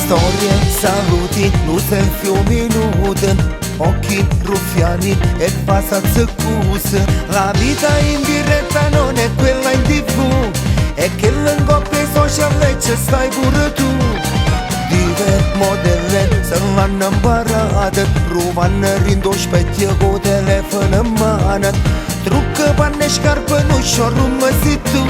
storie saluti, nu se fiuminut în occhi rufiani e passata scusa. La vita in diretta non è quella in tv, è che l'ingoppi social ci stai pure tu. Dive modelle se l'hanno imparate, provano rindo specchio con telefono in mano. Trucco, panne e scarpe non showroom sei tu.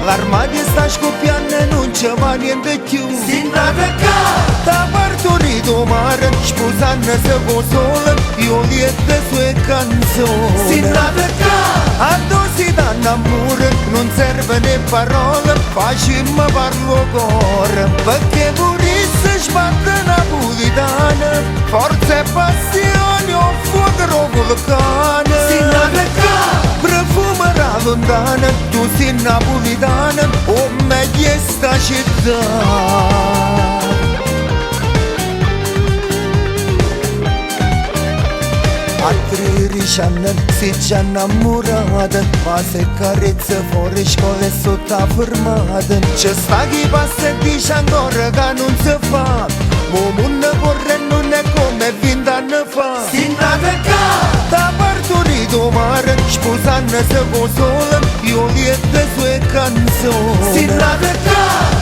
L'armadio sta scoppiando e non c'è va niente più. Sinna ca t'ha partorito mare, sposandosi con sole, io liete sue canzoni. Sinna ca A dosi d'amore non serve né parole, facciamo parlo cuore. Perché purisse sbatte napolitana, forza e passione o fuoco vulcano. Sinna ca Profumo da lontana, tu sei napolitana, o meglio è sta città. A 13 anni si già innamorata, ma se carezza fuori scuola e sotto fermata. C'è sta chi passa e dice ancora che non si fa, ma mondo corre non è come 20 anni fa. Sinna ca T'ha partorito mare, sposandosi con sole, io liete sue canzoni. Sinna ca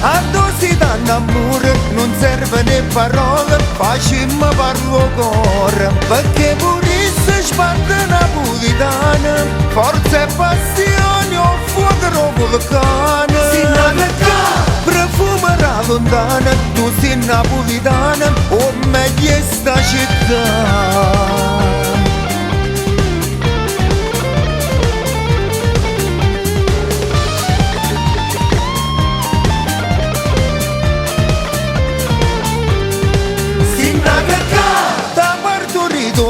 A dosi d'amore non serve né parole, facciamo parlo cuore. Perché purisse sbatte napolitana, forza e passione o fuoco vulcano. Sinna ca Profumo da lontana, tu sei napolitana, o meglio è sta città.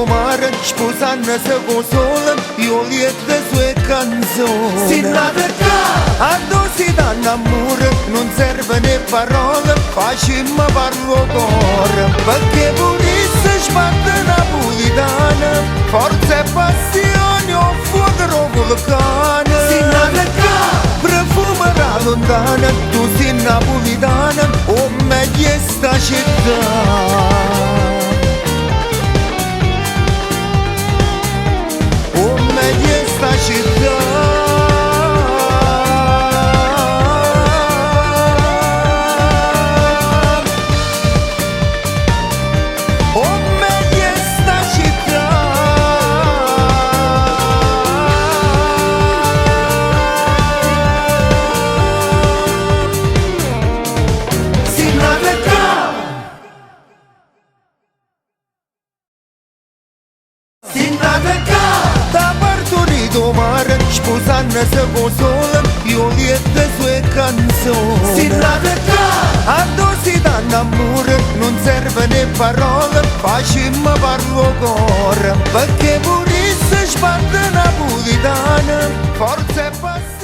Mare, sposandosi con sole, io liete sue canzoni. Sinna ca A dosi d'amore non serve né parole, facciamo parlo cuore. Perché purisse sbatte napolitana, forza e passione o fuoco vulcano. Sinna ca Profumo da lontana, tu sei napolitana, o meglio è sta città. Esta città oh meglio esta città Sinna ca Sinna ca t'ha partorito mare, sposandosi con sole, io liete sue canzoni. Sinna ca A dosi d'amore non serve né parole, facciamo parlo cuore. Perché purisse sbatte napolitana, forza e passione.